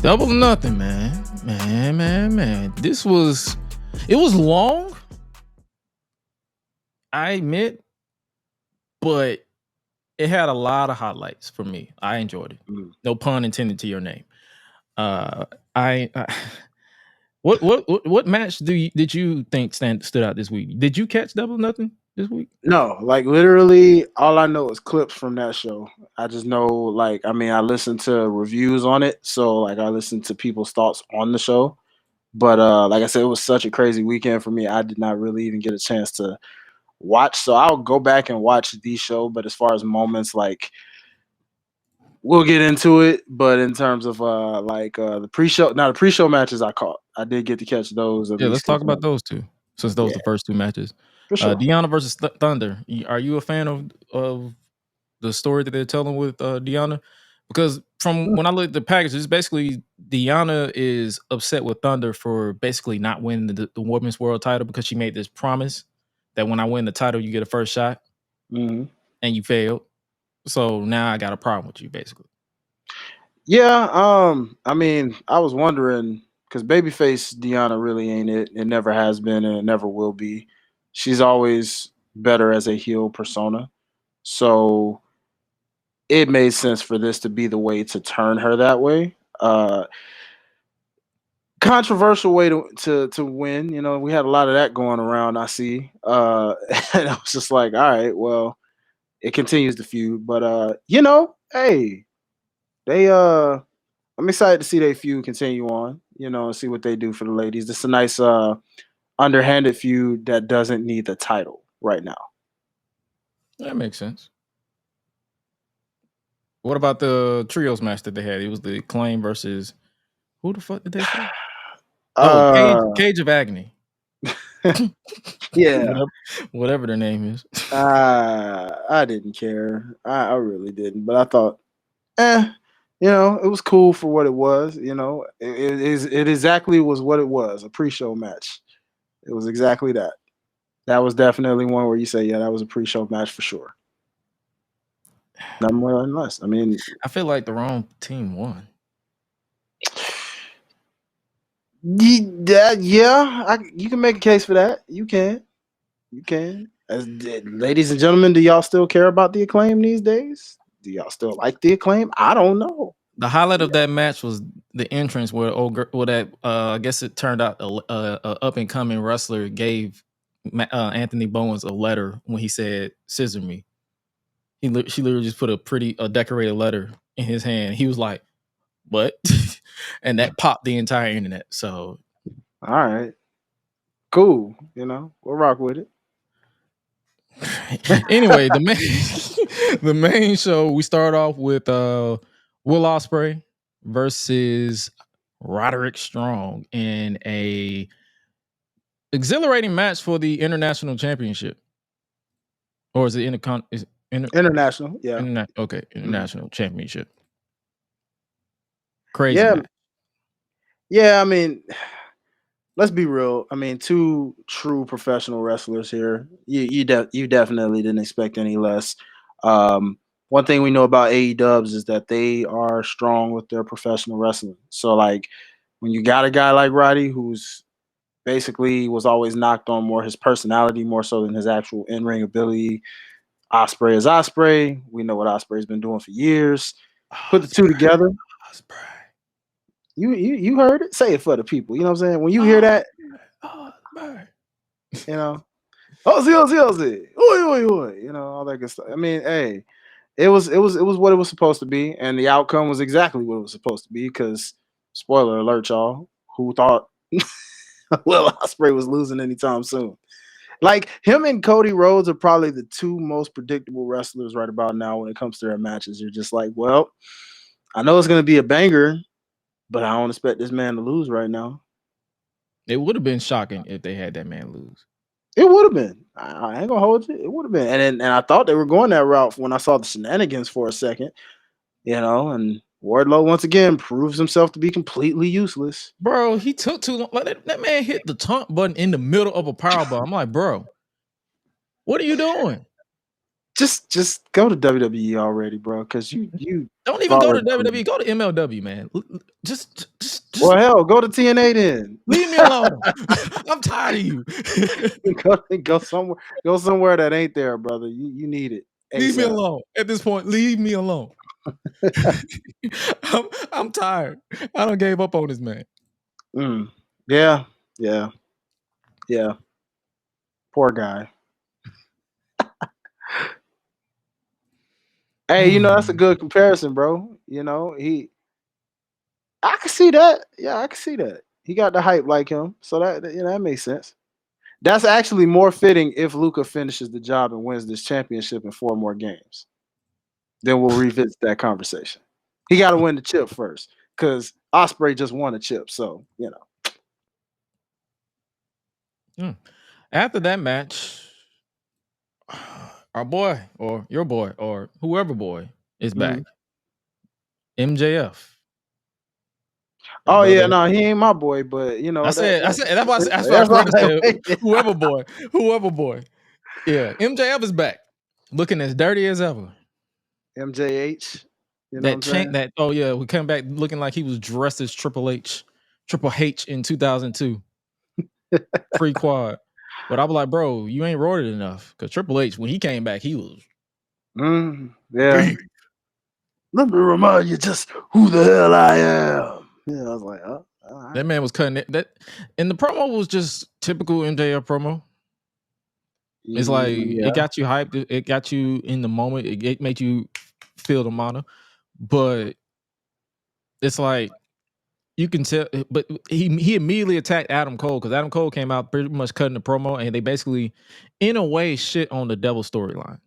Double or nothing, man. Man. It was long, I admit, but it had a lot of highlights for me. I enjoyed it. No pun intended to your name. What match did you think stood out this week? Did you catch Double or Nothing this week? No, like literally all I know is clips from that show. I just know I listened to reviews on it, so like I listened to people's thoughts on the show. But like I said, it was such a crazy weekend for me. I did not really even get a chance to watch. So I'll go back and watch the show. But as far as moments, like we'll get into it. But in terms of the pre-show, now the pre-show matches I caught. I did get to catch those at Yeah, least. let's talk about those two, since those are the first two matches. For sure. Deanna versus Thunder. Are you a fan of the story that they're telling with Deanna? Because from when I look at the package, it's basically Deanna is upset with Thunder for basically not winning the women's world title because she made this promise that when I win the title, you get a first shot, Mm-hmm. and you failed. So now I got a problem with you, basically. Yeah, I mean, I was wondering because babyface Deanna really ain't it. It never has been and it never will be. She's always better as a heel persona. So it made sense for this to be the way to turn her that way. Controversial way to win. You know, we had a lot of that going around, I see. And I was just like, all right, well, it continues the feud. But hey, they I'm excited to see their feud continue on, and see what they do for the ladies. This is a nice underhanded feud that doesn't need the title right now. That makes sense. What about the trios match that they had? It was the Acclaim versus who the fuck did they say? Cage of Agony. Yeah. whatever their name is. I didn't care. I really didn't. But I thought, it was cool for what it was. It exactly was what it was, a pre-show match. It was exactly that. That was definitely one where you say, yeah, that was a pre-show match for sure. Not more than less. I mean, I feel like the wrong team won. Yeah, you can make a case for that. You can. Ladies and gentlemen, do y'all still care about the Acclaim these days? Do y'all still like the Acclaim? I don't know. The highlight of that match was the entrance where I guess it turned out a up and coming wrestler gave Anthony Bowens a letter when he said "scissor me." She literally just put a decorated letter in his hand. He was like, "What?" And that popped the entire internet. So, all right, cool. We'll rock with it. Anyway, the main show, we start off with Will Ospreay versus Roderick Strong in a exhilarating match for the International Championship. Or is it International? Yeah. International Championship. Crazy Yeah. match. Yeah, I mean, let's be real. I mean, two true professional wrestlers here. You definitely didn't expect any less. One thing we know about AEWs is that they are strong with their professional wrestling. So like when you got a guy like Roddy who's basically was always knocked on more his personality more so than his actual in-ring ability. Ospreay is Ospreay. We know what Ospreay's been doing for years. Put the two together. Ospreay. You heard it. Say it for the people. You know what I'm saying? When you hear that, Ospreay. Ozzy, oi, all that good stuff. I mean, hey, it was what it was supposed to be, and the outcome was exactly what it was supposed to be. Because, spoiler alert, y'all, who thought Will Ospreay was losing anytime soon? Like him and Cody Rhodes are probably the two most predictable wrestlers right about now when it comes to their matches. You're just like, well, I know it's going to be a banger, but I don't expect this man to lose right now. It would have been shocking if they had that man lose. It would have been. I ain't gonna hold you. It would have been. And I thought they were going that route when I saw the shenanigans for a second. And Wardlow once again proves himself to be completely useless. Bro, he took too long. Like that man hit the taunt button in the middle of a powerbomb. I'm like, bro, what are you doing? Just go to WWE already, bro. Because you don't even go to WWE. Go to MLW, man. Just Well, hell, go to TNA then. Leave me alone. I'm tired of you. Go somewhere. Go somewhere that ain't there, brother. You need it. Leave me ASAP. alone. At this point, leave me alone. I'm tired. I don't gave up on this man. Yeah. Poor guy. Hey, that's a good comparison, bro. I can see that. Yeah, I can see that. He got the hype like him, so that makes sense. That's actually more fitting if Luka finishes the job and wins this championship in 4 more games. Then we'll revisit that conversation. He got to win the chip first, because Ospreay just won a chip. So After that match, our boy or your boy or whoever boy is back. MJF. Oh yeah, no, he ain't my boy, but I said that's what I was trying to say. Whoever boy. Yeah, MJF is back, looking as dirty as ever. MJH, we came back looking like he was dressed as Triple H in 2002, free quad. But I was like, bro, you ain't roided enough, because Triple H, when he came back, he was yeah. Beef. Let me remind you just who the hell I am. Yeah, I was like, oh. Right. That man was cutting it. And the promo was just typical MJF promo. It's like it got you hyped. It got you in the moment. It made you feel the mana. But it's like you can tell. But he immediately attacked Adam Cole, because Adam Cole came out pretty much cutting the promo, and they basically, in a way, shit on the Devil storyline.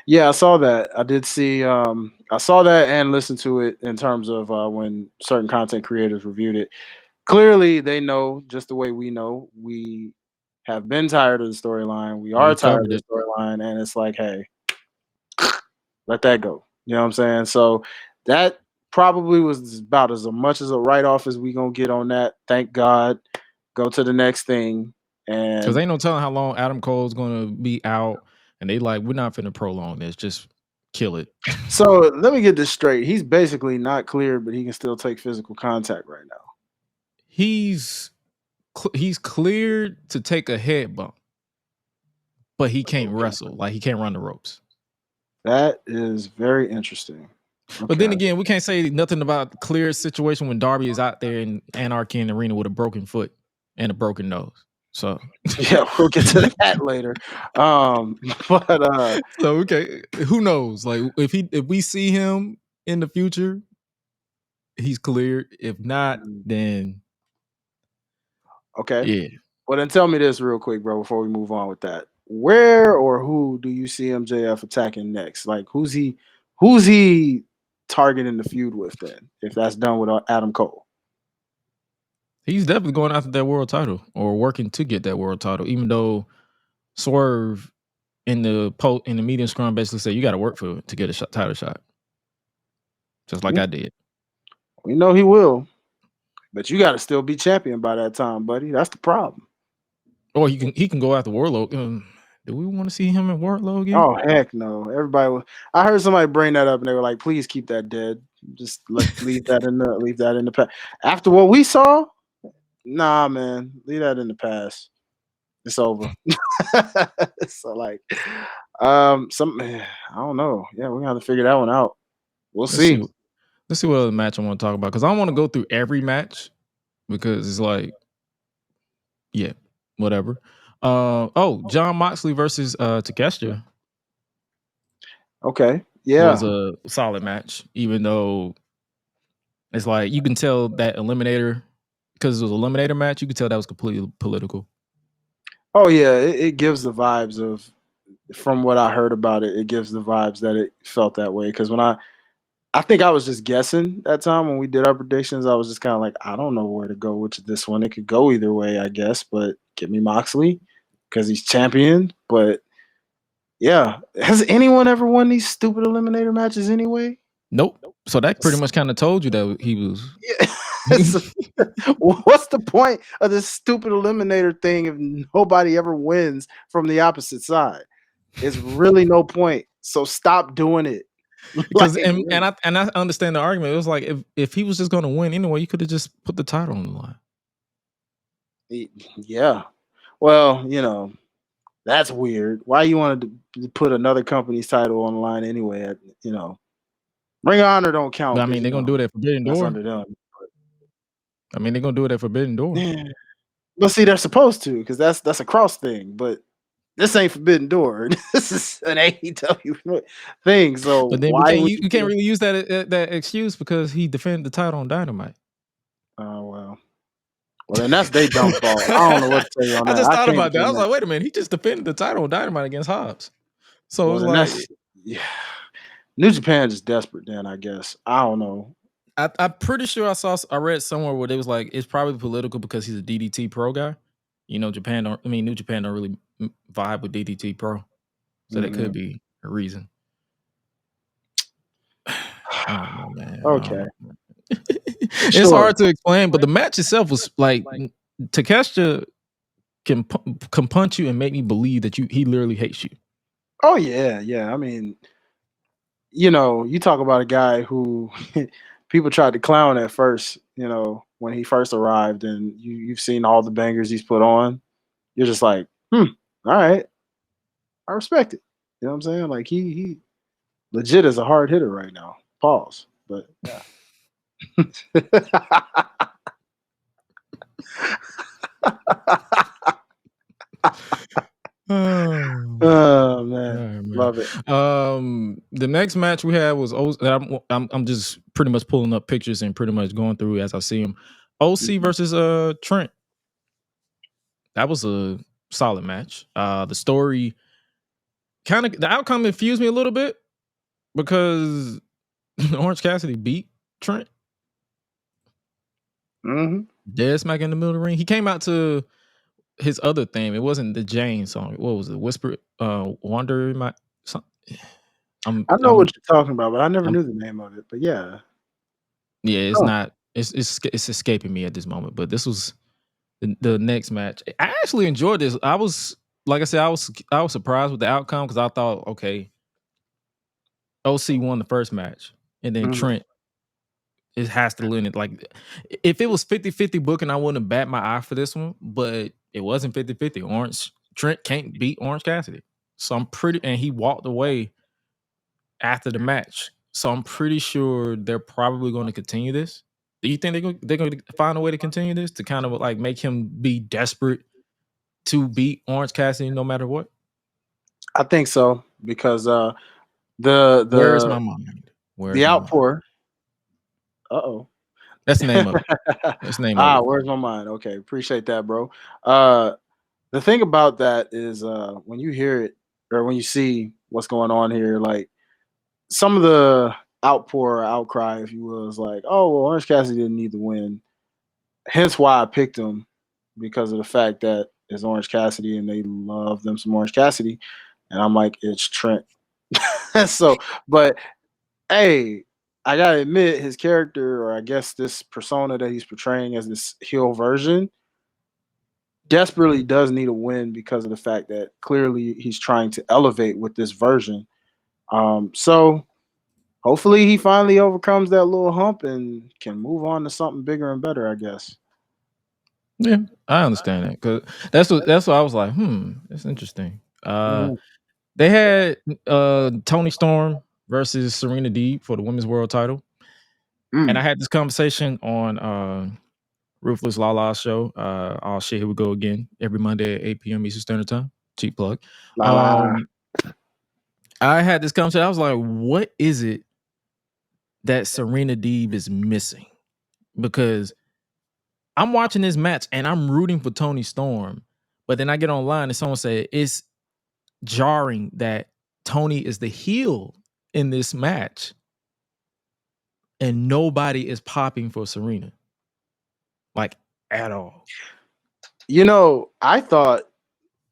Yeah, I saw that. I did see. I saw that and listened to it in terms of when certain content creators reviewed it. Clearly, they know, just the way we know. We have been tired of the storyline. We are tired of the storyline, and it's like, hey, let that go. You know what I'm saying? So that probably was about as much as a write-off as we gonna get on that. Thank God. Go to the next thing. And because ain't no telling how long Adam Cole's gonna be out, and they like, we're not finna prolong this. Just kill it. So let me get this straight. He's basically not cleared, but he can still take physical contact right now. He's cleared to take a head bump, but he can't wrestle. Like, he can't run the ropes. That is very interesting. Okay. But then again, we can't say nothing about the clear situation when Darby is out there in Anarchy in the Arena with a broken foot and a broken nose. So yeah, we'll get to that later. But so okay, who knows? Like, if we see him in the future, he's cleared. If not, then okay. Yeah. Well, then tell me this real quick, bro, before we move on with that. Where or who do you see MJF attacking next? Like, who's he targeting the feud with then, if that's done with Adam Cole? He's definitely going after that world title, or working to get that world title, even though Swerve in the meeting scrum basically said you got to work for it to get a title shot, just like I did. We know he will, but you got to still be champion by that time, buddy. That's the problem. Or he can go after Wardlow. Do we want to see him in Wardlow again? Oh heck no! I heard somebody bring that up, and they were like, "Please keep that dead. Just leave that in the past." After what we saw, nah, man, leave that in the past. It's over. So like, I don't know. Yeah, we're gonna have to figure that one out. We'll see. Let's see what other match I want to talk about, because I want to go through every match, because it's like, yeah, whatever. John Moxley versus Takeshita. Okay. Yeah. Was a solid match, even though it's like you can tell that Eliminator, because it was an Eliminator match, you could tell that was completely political. Oh yeah, it gives the vibes of, from what I heard about it, it gives the vibes that it felt that way. Because when I think I was just guessing that time when we did our predictions, I was just kind of like, I don't know where to go with this one. It could go either way, I guess, but give me Moxley because he's champion. But yeah, has anyone ever won these stupid Eliminator matches anyway? Nope. So that pretty much kind of told you that he was. Yeah. What's the point of this stupid Eliminator thing if nobody ever wins from the opposite side? It's really no point. So stop doing it. Because and I understand the argument. It was like if he was just going to win anyway, you could have just put the title on the line. Yeah. Well, that's weird. Why you wanted to put another company's title on the line anyway? Ring of Honor don't count. But I mean, they're gonna do it at Forbidden That's Door. under them. I mean, they're gonna do it at Forbidden Door. Yeah. But see, they're supposed to, because that's a cross thing. But this ain't Forbidden Door. This is an AEW thing. So But then why would you can't really use that excuse because he defended the title on Dynamite. Oh well. Well, then that's their dumb fault. I don't know what to tell you on I that. just thought can't about that. I defend was like, wait a minute, he just defended the title on Dynamite against Hobbs. So it was then like, yeah. New Japan is desperate. Then I guess I don't know. I'm pretty sure I read somewhere where it was like it's probably political because he's a DDT Pro guy. New Japan don't really vibe with DDT Pro, so that could be a reason. I don't know, man. Okay. It's hard to explain, but the match itself was like Takeshita can punch you and make me believe that he literally hates you. Oh yeah. I mean, you talk about a guy who people tried to clown at first, when he first arrived, and you've seen all the bangers he's put on. You're just like, all right, I respect it. You know what I'm saying? Like he legit is a hard hitter right now. Pause. But yeah. Oh man, love it. The next match we had was I'm just pretty much pulling up pictures and pretty much going through as I see them. OC versus Trent. That was a solid match. The story the outcome confused me a little bit because Orange Cassidy beat Trent. Dead smack in the middle of the ring. He came out to his other theme. It wasn't the Jane song. What was it? Whisper, Wonder in my. I know what you're talking about, but I never knew the name of it. But yeah, it's not. It's escaping me at this moment. But this was the next match. I actually enjoyed this. I was like I said, I was surprised with the outcome because I thought, okay, OC won the first match, and then Trent. It has to win it. Like, if it was 50-50 booking, I wouldn't have bat my eye for this one, but it wasn't 50-50. Trent can't beat Orange Cassidy. So and he walked away after the match. So I'm pretty sure they're probably going to continue this. Do you think they're going to find a way to continue this to kind of like make him be desperate to beat Orange Cassidy no matter what? I think so, because Where's my mind? The outpour. That's the name of it. That's the name of it. Where's my mind? Okay, appreciate that, bro. The thing about that is when you hear it or when you see what's going on here, like some of the outcry, if you will, is like, oh well, Orange Cassidy didn't need to win. Hence why I picked him, because of the fact that it's Orange Cassidy and they love them some Orange Cassidy. And I'm like, it's Trent. So, but hey, I gotta admit, his character, or I guess this persona that he's portraying as this heel version, desperately does need a win because of the fact that clearly he's trying to elevate with this version. So hopefully he finally overcomes that little hump and can move on to something bigger and better, I guess. Yeah, I understand that, because that's what I was like. That's interesting. They had Toni Storm versus Serena Deeb for the Women's World Title, and I had this conversation on Ruthless Lala's show. Oh shit, here we go again. Every Monday at 8 p.m. Eastern Standard Time. Cheap plug. I had this conversation. I was like, what is it that Serena Deeb is missing? Because I'm watching this match and I'm rooting for Toni Storm, but then I get online and someone said it's jarring that Toni is the heel in this match and nobody is popping for Serena, like, at all. I thought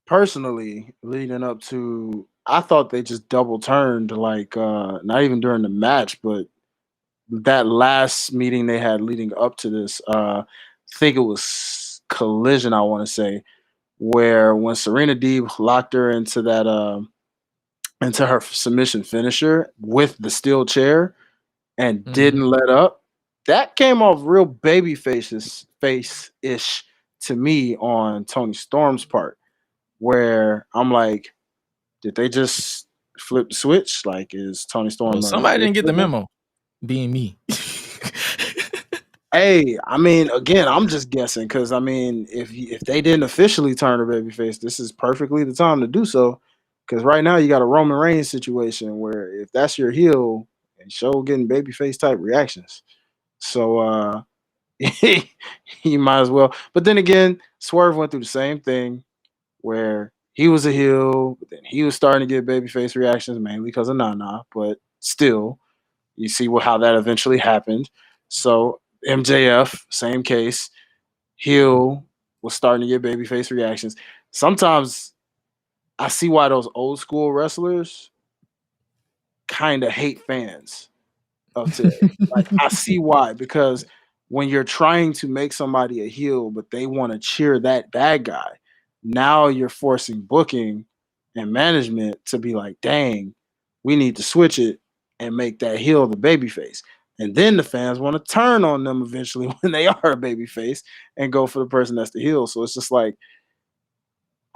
personally, leading up to, I thought they just double turned, like not even during the match, but that last meeting they had leading up to this. I think it was Collision, I want to say, where when Serena Deeb locked her into into her submission finisher with the steel chair and Mhm. didn't let up, that came off real baby face-ish to me on Tony Storm's part, where I'm like, did they just flip the switch? Like, is Tony Well, Storm a somebody face didn't get the right now? memo, being me. Hey, I mean, again, I'm just guessing because I mean, if they didn't officially turn her babyface, this is perfectly the time to do so. Because right now you got a Roman Reigns situation where if that's your heel, and show getting babyface type reactions, so you might as well. But then again, Swerve went through the same thing where he was a heel, but then he was starting to get babyface reactions mainly because of Nana, but still, you see how that eventually happened. So MJF, same case. Heel was starting to get babyface reactions. Sometimes I see why those old school wrestlers kind of hate fans of today. Like I see why because when you're trying to make somebody a heel, but they want to cheer that bad guy, now you're forcing booking and management to be like, dang, we need to switch it and make that heel the babyface. And then the fans want to turn on them eventually when they are a babyface and go for the person that's the heel. So it's just like,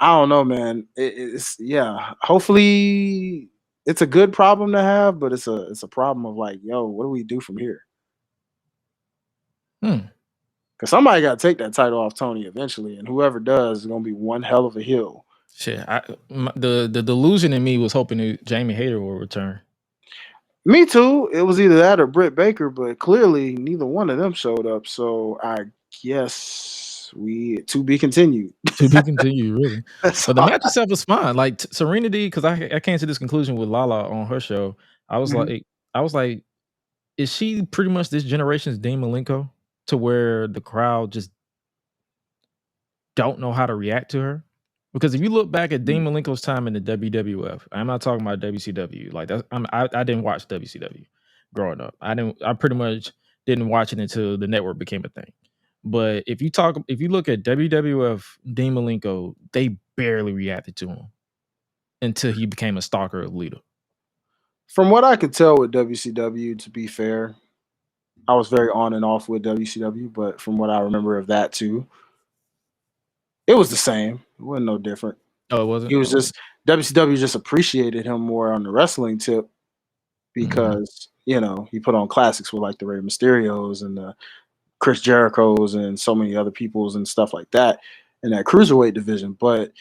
I don't know, man. It's yeah. Hopefully, it's a good problem to have, but it's a problem of like, yo, what do we do from here? Hmm. Because somebody got to take that title off Tony eventually, and whoever does is gonna be one hell of a heel. Shit, the delusion in me was hoping that Jamie Hayter will return. Me too. It was either that or Britt Baker, but clearly neither one of them showed up. So I guess we to be continued. To be continued, really. That's But the all. match itself was fine. Like Serenity, because I came to this conclusion with Lala on her show. I was Mhm. like, I was like, is she pretty much this generation's Dean Malenko to where the crowd just don't know how to react to her? Because if you look back at Dean Malenko's time in the WWF, I'm not talking about WCW. Like that's I didn't watch WCW growing up. I pretty much didn't watch it until the network became a thing. But if you look at WWF Dean Malenko, they barely reacted to him until he became a stalker of Lita. From what I could tell with WCW, to be fair, I was very on and off with WCW, but from what I remember of that too, it was the same. It wasn't no different. Oh, it He wasn't? was Okay. just WCW just appreciated him more on the wrestling tip Mhm. because he put on classics with like the Rey Mysterios and the Chris Jericho's and so many other people's and stuff like that in that cruiserweight division. But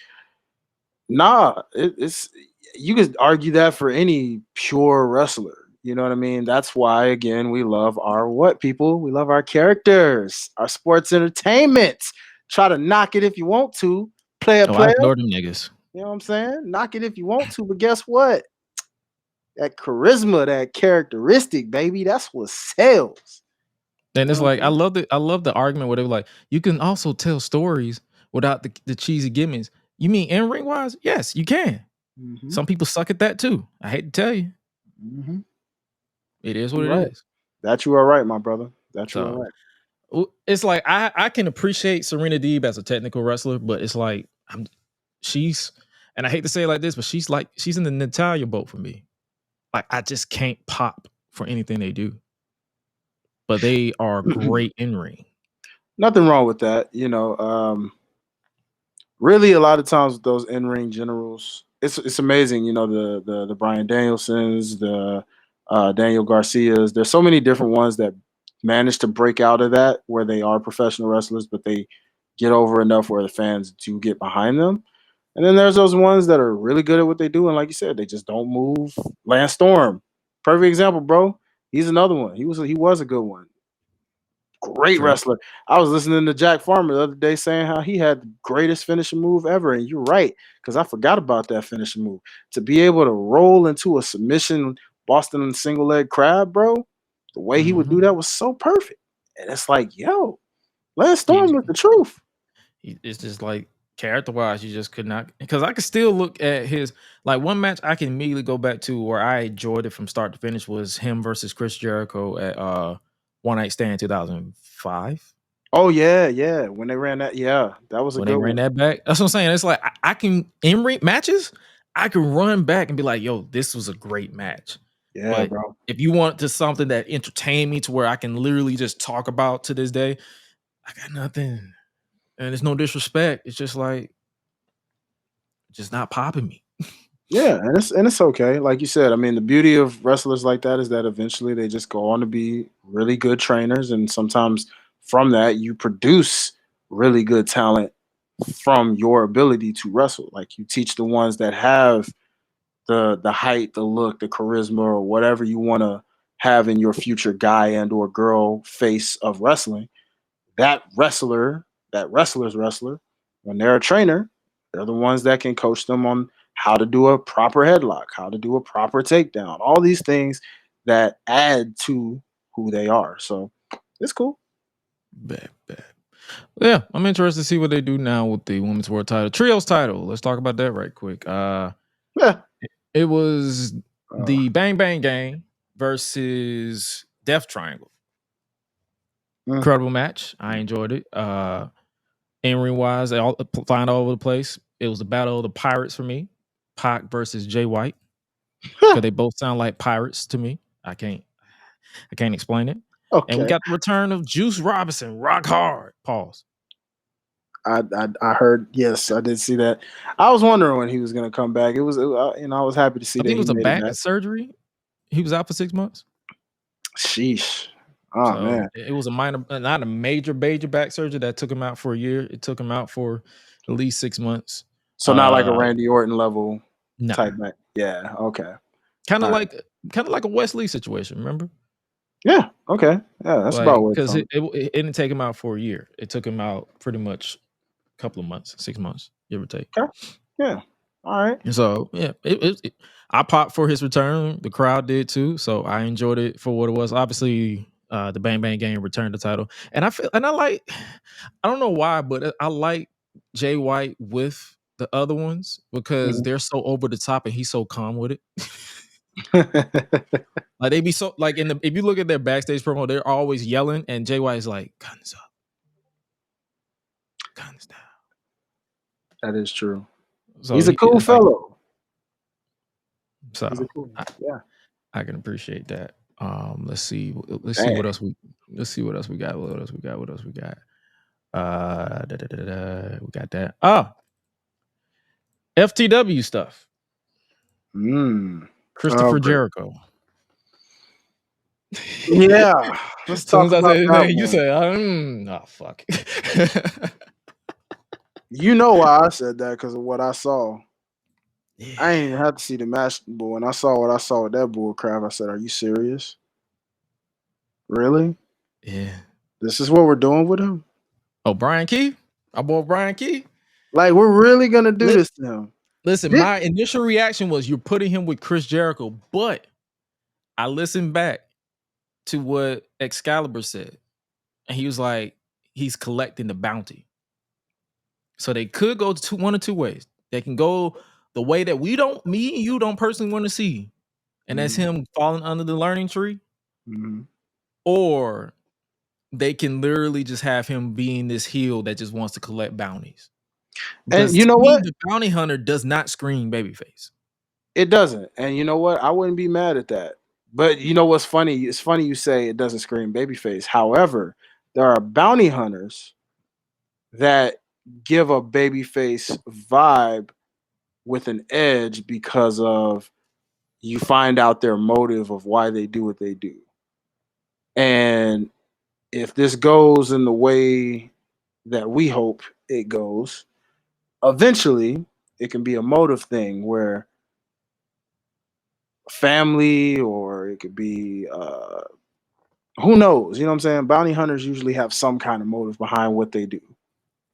nah, it's you could argue that for any pure wrestler. You know what I mean? That's why again we love our what people? We love our characters, our sports entertainment. Try to knock it if you want to. Player, Oh, I player. adore them niggas. You know what I'm saying? Knock it if you want to, but guess what? That charisma, that characteristic, baby, that's what sells. And You it's know what like I'm saying? I love the argument where they were like, you can also tell stories without the cheesy gimmicks. You mean in ring wise? Yes, you can. Mm-hmm. Some people suck at that too. I hate to tell you. Mm-hmm. It is what You're it right. is. That you are right, my brother. That you are So right. it's like I can appreciate Serena Deeb as a technical wrestler, but it's like she's and I hate to say it like this, but she's in the Natalia boat for me. Like I just can't pop for anything they do. But they are great in ring. Nothing wrong with that. Really, a lot of times with those in ring generals, it's amazing. The Brian Danielsons, the Daniel Garcias. There's so many different ones that manage to break out of that where they are professional wrestlers, but they get over enough where the fans do get behind them. And then there's those ones that are really good at what they do, and like you said, they just don't move. Lance Storm, perfect example, bro. He's another one. He was a good one. Great True. wrestler. I was listening to Jack Farmer the other day saying how he had the greatest finishing move ever, and you're right because I forgot about that finishing move. To be able to roll into a submission Boston single leg crab, bro, the way he would do Mhm. that was so perfect. And it's like, yo, Lance Storm He was the truth. it's just like character wise, you just could not because I could still look at his like one match I can immediately go back to where I enjoyed it from start to finish was him versus Chris Jericho at One Night Stand 2005 Oh yeah, yeah. When they ran that, yeah, that was a when they good ran one. that back. That's what I'm saying. It's like I can in ring matches. I can run back and be like, yo, this was a great match. Yeah, But bro. if you want to something that entertain me to where I can literally just talk about to this day, I got nothing. And it's no disrespect. It's just like, just not popping me. Yeah, and it's okay. Like you said, I mean, the beauty of wrestlers like that is that eventually they just go on to be really good trainers, and sometimes from that you produce really good talent from your ability to wrestle. Like you teach the ones that have the height, the look, the charisma, or whatever you want to have in your future guy and or girl face of wrestling. That wrestler, that wrestler's wrestler, when they're a trainer, they're the ones that can coach them on how to do a proper headlock, how to do a proper takedown, all these things that add to who they are. So it's cool. Bad. Yeah, I'm interested to see what they do now with the women's world title. Trios title. Let's talk about that right quick. Yeah. It was Uh, the Bang Bang Gang versus Death Triangle. mm, Incredible match. I enjoyed it. In-ring wise, they all flying all over the place. It was the battle of the pirates for me. Pac versus Jay White. Because they both sound like pirates to me. I can't explain it. And we okay. got the return of Juice Robinson, Rock Hard. Pause. I heard. Yes, I did see that. I was wondering when he was going to come back. I was happy to see I that think it he was a made it back back. surgery. He was out for 6 months. Sheesh. Oh So man. it was a minor, not a major back surgery that took him out for a year. It took him out for at least 6 months. So not like a Randy Orton level No, type back. Yeah. Okay. kind of All right. like a Wesley situation. Remember, Yeah. Okay. Yeah. That's about like what it's because on. it didn't take him out for a year. It took him out pretty much a couple of months, 6 months, give or take. Okay. Yeah. All right. So yeah, I popped for his return. The crowd did too. So I enjoyed it for what it was. Obviously, the Bang Bang Gang returned the title, and I like. I don't know why, but I like Jay White with the other ones because Mhm. they're so over the top and he's so calm with it. Like they be so like if you look at their backstage promo, they're always yelling, and Jay White is like, "Guns up, guns down." That is true. So He's a he cool like fellow. He's a so. cool. Yeah. I can appreciate that. Let's see. Let's see Dang. what else we. Let's see what else we got. What else we got? What else we got? We got that. Oh, FTW stuff. Mm. Oh, Christopher great. Jericho. Yeah. Let's As soon talk as I about say his that name, you one. say, oh fuck. You know why I said that because of what I saw. Yeah. I ain't even have to see the match, but when I saw what I saw with that bull crap, I said, "Are you serious? Really? Yeah. This is what we're doing with him? Oh, Brian Key. Our boy Brian Key. Like we're really gonna do this to him?" Listen, Did my initial reaction was you're putting him with Chris Jericho, but I listened back to what Excalibur said. And he was like, he's collecting the bounty. So they could go one or two ways. They can go the way that me and you don't personally want to see, and that's him falling under the learning tree, mm-hmm. or they can literally just have him being this heel that just wants to collect bounties. And Because you to know me, what? the bounty hunter does not scream babyface. It doesn't. And you know what? I wouldn't be mad at that. But you know what's funny? It's funny you say it doesn't scream babyface. However, there are bounty hunters that give a babyface vibe with an edge because of you find out their motive of why they do what they do. And if this goes in the way that we hope it goes, eventually it can be a motive thing where family or it could be who knows, you know what I'm saying? Bounty hunters usually have some kind of motive behind what they do.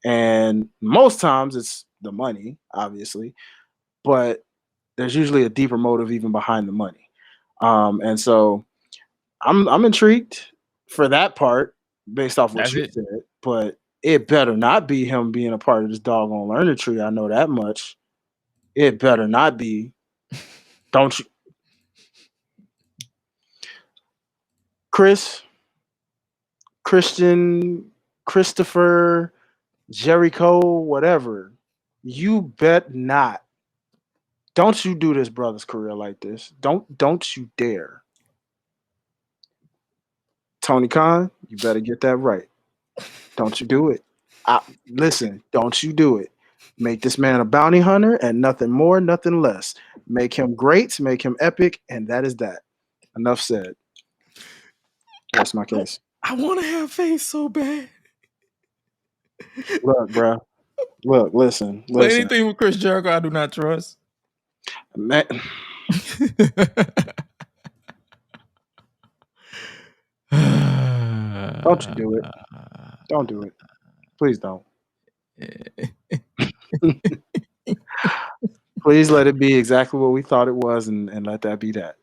And most times it's the money, obviously, but there's usually a deeper motive even behind the money. And so I'm intrigued for that part based off what That's you it. said, but it better not be him being a part of this doggone learning tree. I know that much. It better not be. Don't you, Chris, Christian, Christopher, Jericho, whatever. You bet not Don't you do this brother's career like this. Don't you dare. Tony Khan, you better get that right. Don't you do it. Listen, don't you do it. Make this man a bounty hunter and nothing more, nothing less. Make him great, make him epic, and that is that. Enough said. That's my case. I want to have faith so bad. Look, bro. Look, listen. But anything with Chris Jericho, I do not trust. Man, don't you do it. Don't do it. Please don't. Please let it be exactly what we thought it was and let that be that.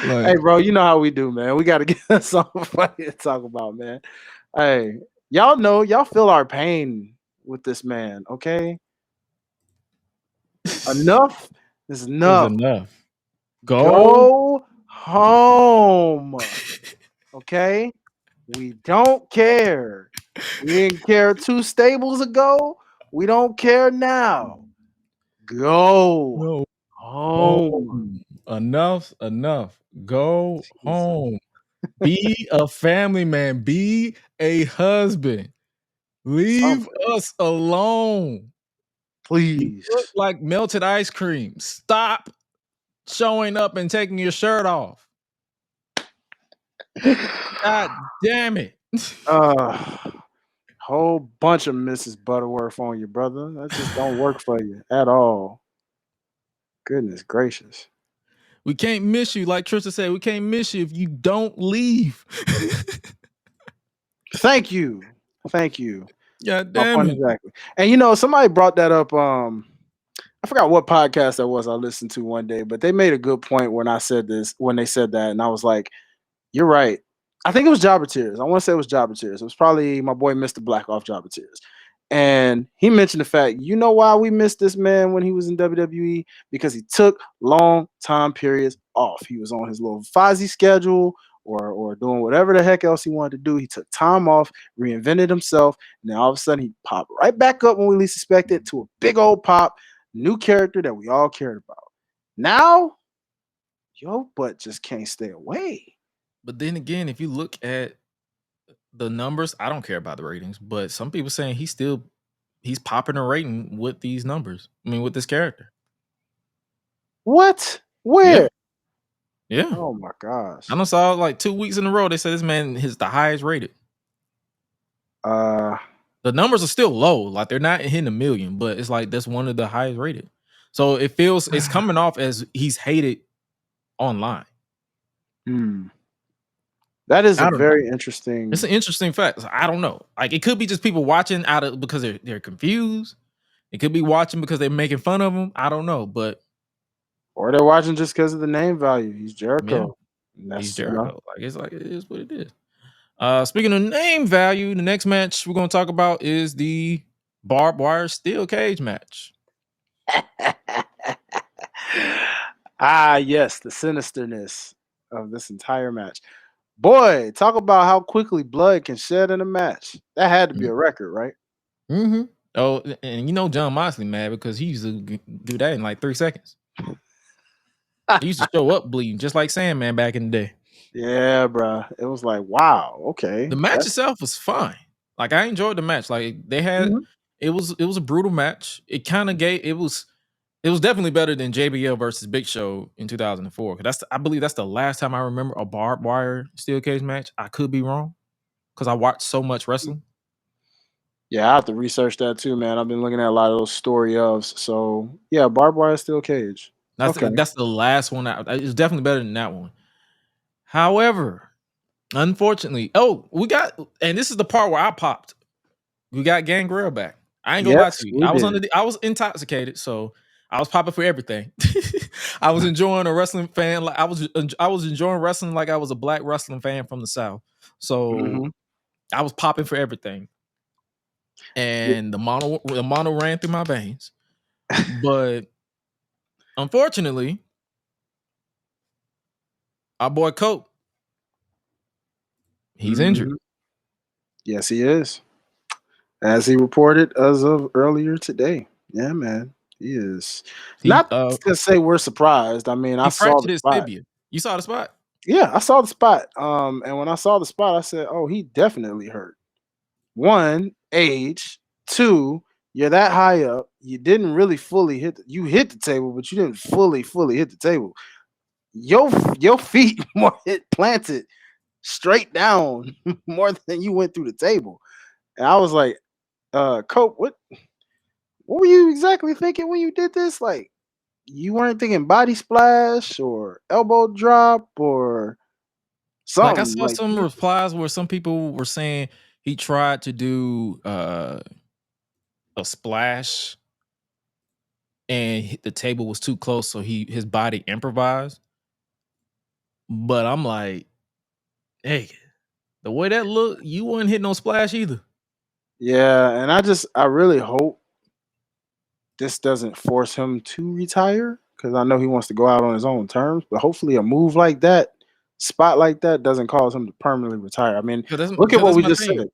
Hey, bro, you know how we do, man. We got to get something funny to talk about, man. Hey, y'all know, y'all feel our pain with this man, okay? Enough is enough. Enough. Go home. Okay? We don't care. We didn't care 2 stables ago. We don't care now. Go home. Enough. Go home. Be a family man. Be a husband. Leave us alone. Please. You look like melted ice cream. Stop showing up and taking your shirt off. God damn it. Whole bunch of Mrs. Butterworth on you, brother. That just don't work for you at all. Goodness gracious. We can't miss you. Like Trisha said, we can't miss you if you don't leave. Thank you. God damn it. Exactly. And you know, somebody brought that up. I forgot what podcast that was I listened to one day, but they made a good point when they said that, and I was like, you're right. I think it was Jobber Tears. I want to say it was Jobber Tears. It was probably my boy Mr. Black off Jobber Tears. And he mentioned the fact, you know why we missed this man when he was in WWE? Because he took long time periods off. He was on his little Fozzy schedule or doing whatever the heck else he wanted to do. He took time off, reinvented himself, and then all of a sudden he popped right back up when we least expected to a big old pop, new character that we all cared about. Now, your butt just can't stay away. But then again, if you look at the numbers, I don't care about the ratings, but some people saying he's popping a rating with these numbers. I mean, with this character. What? Where? Yeah. Oh my gosh. I done saw like 2 weeks in a row. They said this man is the highest rated. The numbers are still low. Like they're not hitting 1 million, but it's like that's one of the highest rated. So it feels it's coming off as he's hated online. That is a very interesting. It's an interesting fact. I don't know. Like it could be just people watching because they're confused. It could be watching because they're making fun of him. I don't know, but or they're watching just because of the name value. He's Jericho. Yeah. He's Jericho. Like it's like it is what it is. Speaking of name value, the next match we're going to talk about is the barbed wire steel cage match. Yes, the sinisterness of this entire match. Boy, talk about how quickly blood can shed in a match. That had to be a record, right? Mm-hmm. Oh, and you know John Moxley mad because he used to do that in like 3 seconds. He used to show up bleeding just like Sandman back in the day. Yeah, bro. It was like, wow, okay. The match itself was fine. Like I enjoyed the match. Like they had it was a brutal match. It kind of it was definitely better than JBL versus Big Show in 2004. I believe that's the last time I remember a barbed wire steel cage match. I could be wrong because I watched so much wrestling. Yeah, I have to research that too, man. I've been looking at a lot of those story ofs. So yeah, barbed wire steel cage. That's the last one. It's definitely better than that one. However, unfortunately, and this is the part where I popped. We got Gangrel back. I ain't gonna lie to you. I was intoxicated, so I was popping for everything. I was enjoying a wrestling fan. Like I was enjoying wrestling like I was a black wrestling fan from the South. So I was popping for everything. And the mono ran through my veins. But unfortunately, our boy Cope, he's injured. Yes, he is. As he reported as of earlier today. Yeah, man. He is. He Not to say we're surprised. I mean, I he saw the fractured his spot. tibia. You saw the spot? Yeah, I saw the spot. And when I saw the spot, I said, "Oh, he definitely hurt." One, age. Two, you're that high up. You didn't really fully hit. You hit the table, but you didn't fully hit the table. Your feet more hit planted straight down more than you went through the table. And I was like, Cope, what were you exactly thinking when you did this? Like, you weren't thinking body splash or elbow drop or Like I something. saw Like some you, replies where some people were saying he tried to do a splash and the table was too close, so his body improvised. But I'm like, hey, the way that looked, you wouldn't hit no splash either. yeah. And I really hope this doesn't force him to retire because I know he wants to go out on his own terms. But hopefully, a move like that, spot like that, doesn't cause him to permanently retire. I mean, look at Because what that's we my just thing. said.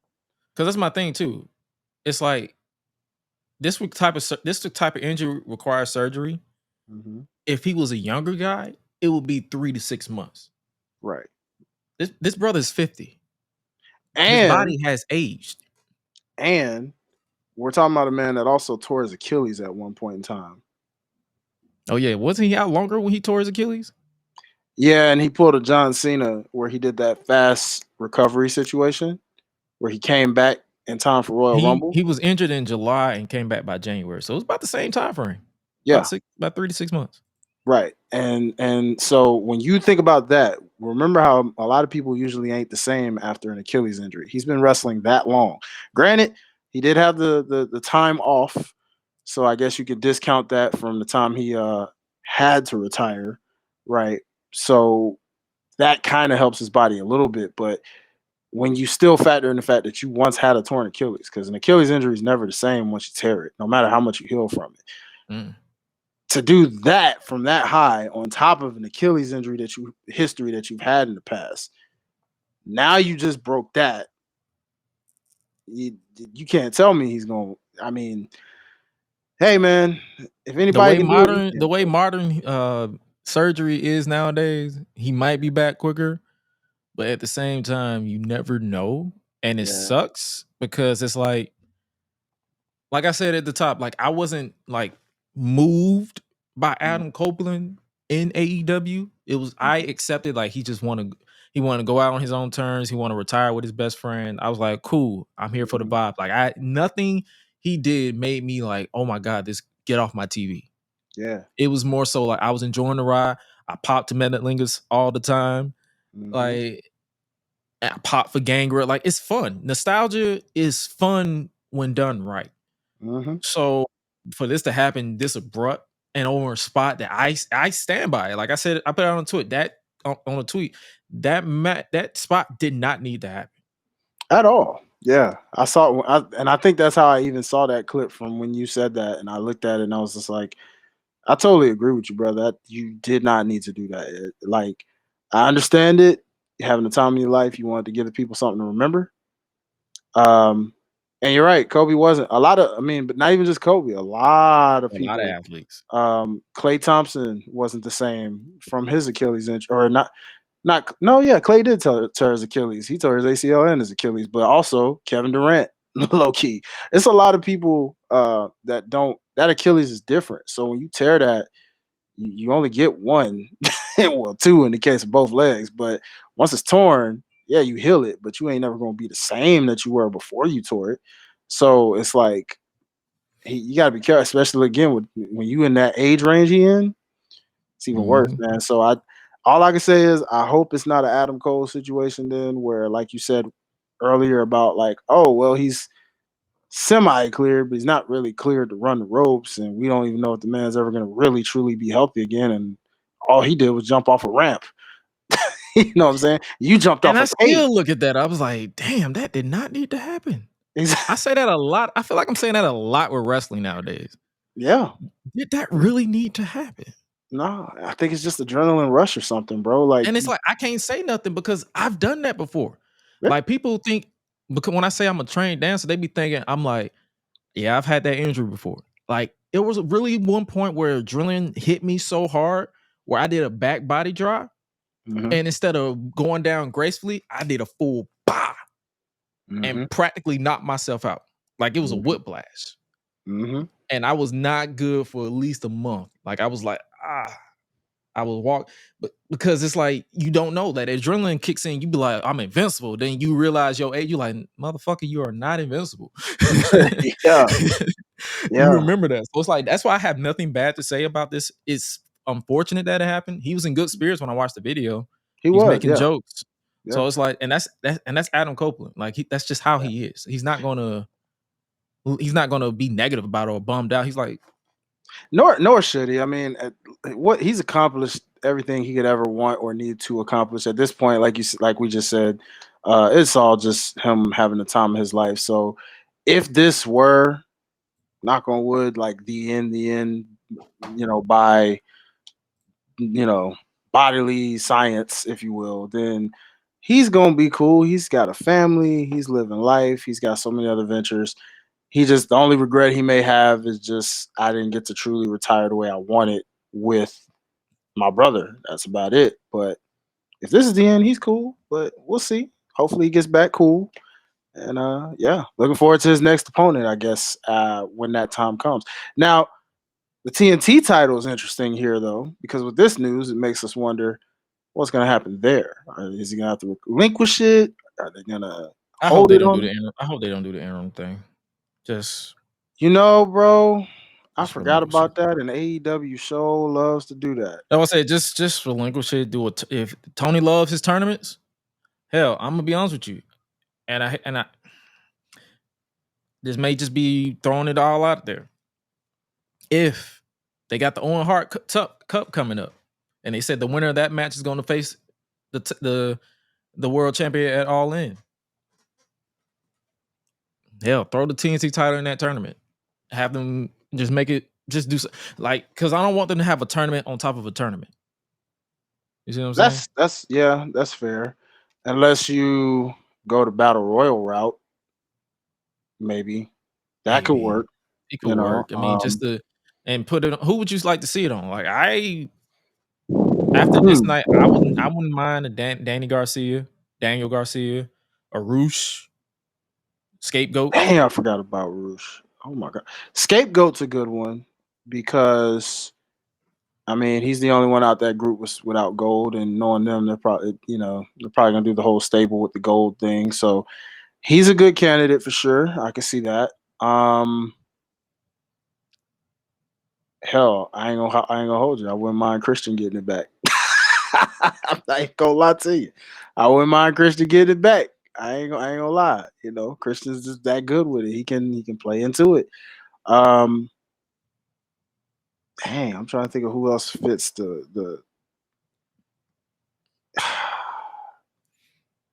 Because that's my thing too. It's like this type of injury requires surgery. Mm-hmm. If he was a younger guy, it would be 3 to 6 months. Right. This brother's 50. His And body has aged. and we're talking about a man that also tore his Achilles at one point in time. Oh yeah, wasn't he out longer when he tore his Achilles? Yeah, and he pulled a John Cena where he did that fast recovery situation where he came back in time for Royal Rumble. He was injured in July and came back by January, so it was about the same time frame, Yeah, about 3 to 6 months. right. And so when you think about that, remember how a lot of people usually ain't the same after an Achilles injury. He's been wrestling that long. Granted, he did have the time off, so I guess you could discount that from the time he had to retire, right? So that kind of helps his body a little bit, but when you still factor in the fact that you once had a torn Achilles, because an Achilles injury is never the same once you tear it, no matter how much you heal from it. Mm. To do that from that high on top of an Achilles injury history that you've had in the past, now you just broke that. You can't tell me he's going. I mean, hey man, if The anybody way can do it, he modern can the way do it. modern surgery is nowadays, he might be back quicker, but at the same time, you never know, and it Yeah. sucks because it's like I said at the top, like I wasn't like moved by Mm-hmm. Adam Copeland in AEW. It was I accepted like he wanted to go out on his own terms. He wanted to retire with his best friend. I was like, cool, I'm here for the Mm-hmm. vibe. Like nothing he did made me like, oh my god, this get off my TV. Yeah. It was more so like I was enjoying the ride. I popped to Metalingus all the time. Mm-hmm. Like I pop for Gangrel. Like it's fun. Nostalgia is fun when done right. Mm-hmm. So for this to happen this abrupt and over a spot that I stand by it. Like I said, I put it on a tweet on a tweet that spot did not need to happen. At all. Yeah, I saw, and I think that's how I even saw that clip from when you said that, and I looked at it and I was just like, I totally agree with you, brother. That you did not need to do that. Like, I understand it. You're having the time of your life. You wanted to give the people something to remember. Um, and you're right. Kobe wasn't a lot of. I mean, but not even just Kobe. A lot of A lot of people. athletes. Clay Thompson wasn't the same from his Achilles injury, or not. Not no, yeah. Clay did tear his Achilles. He tore his ACL and his Achilles, but also Kevin Durant, low key. It's a lot of people that don't. That Achilles is different. So when you tear that, you only get one, well, two in the case of both legs. But once it's torn, yeah, you heal it, but you ain't never gonna be the same that you were before you tore it. So it's like you gotta be careful, especially again when you in that age range he in. It's even worse, Mhm. man. So all I can say is I hope it's not an Adam Cole situation then where, like you said earlier about like, oh well, he's semi cleared, but he's not really cleared to run the ropes, and we don't even know if the man's ever gonna really truly be healthy again. And all he did was jump off a ramp. You know what I'm saying? You jumped And off I a cage. still look at that. I was like, damn, that did not need to happen. I Exactly. say that a lot. I feel like I'm saying that a lot with wrestling nowadays. Yeah. Did that really need to happen? No, I think it's just adrenaline rush or something, bro. Like, And it's like I can't say nothing because I've done that before. yeah, Like people think because when I say I'm a trained dancer, they be thinking I'm like, yeah, I've had that injury before. Like it was really one point where adrenaline hit me so hard where I did a back body drop, Mm-hmm. and instead of going down gracefully, I did a full bah Mm-hmm. and practically knocked myself out. Like it was a Mm-hmm. whiplash. Mm-hmm. And I was not good for at least a month. Like I was like, I would walk, but because it's like you don't know that adrenaline kicks in, you be like, I'm invincible. Then you realize your age, you like, motherfucker, you are not invincible. Yeah. You Yeah. remember that. So it's like that's why I have nothing bad to say about this. It's unfortunate that it happened. He was in good spirits when I watched the video. He He's was. making Yeah. jokes. Yeah. So it's like, and that's Adam Copeland. Like that's just how Yeah. he is. He's not gonna be negative about it or bummed out. He's like, Nor should he. I mean, what he's accomplished everything he could ever want or need to accomplish at this point. Like we just said, it's all just him having the time of his life. So, if this were, knock on wood, like the end, by you know bodily science, if you will, then he's gonna be cool. He's got a family. He's living life. He's got so many other ventures. The only regret he may have is just I didn't get to truly retire the way I wanted with my brother. That's about it. But if this is the end, he's cool. But we'll see. Hopefully he gets back cool. And yeah, looking forward to his next opponent, I guess, when that time comes. Now, the TNT title is interesting here though, because with this news, it makes us wonder what's gonna happen there. Is he gonna have to relinquish it? Are they gonna I hope hold they it don't do on? the interim. I hope they don't do the interim thing. Just Bro, I just forgot relinquish it. about that. And AEW show loves to do that. I would say just relinquish it. Do it. If Tony loves his tournaments, hell, I'm gonna be honest with you, and I this may just be throwing it all out there. If they got the Owen Hart Cup coming up, and they said the winner of that match is going to face the world champion at All In. Hell, throw the TNT title in that tournament. Have them just make it just do like because I don't want them to have a tournament on top of a tournament. You see what I'm saying? That's fair. Unless you go to battle royal route, maybe that could Maybe work. it could You know, work. I mean, just to and put it. Who would you like to see it on? Like after this hmm. night, I wouldn't mind a Daniel Garcia, a Roosh, Scapegoat. Dang, I forgot about Roosh. Oh my god, Scapegoat's a good one because I mean he's the only one out that group without gold, and knowing them, they're probably gonna do the whole stable with the gold thing. So he's a good candidate for sure. I can see that. Um, Hell, I ain't gonna hold you. I wouldn't mind Christian getting it back. I ain't gonna lie to you. I wouldn't mind Christian getting it back. I ain't gonna lie. Christian's just that good with it. He can play into it. Um, Dang, I'm trying to think of who else fits the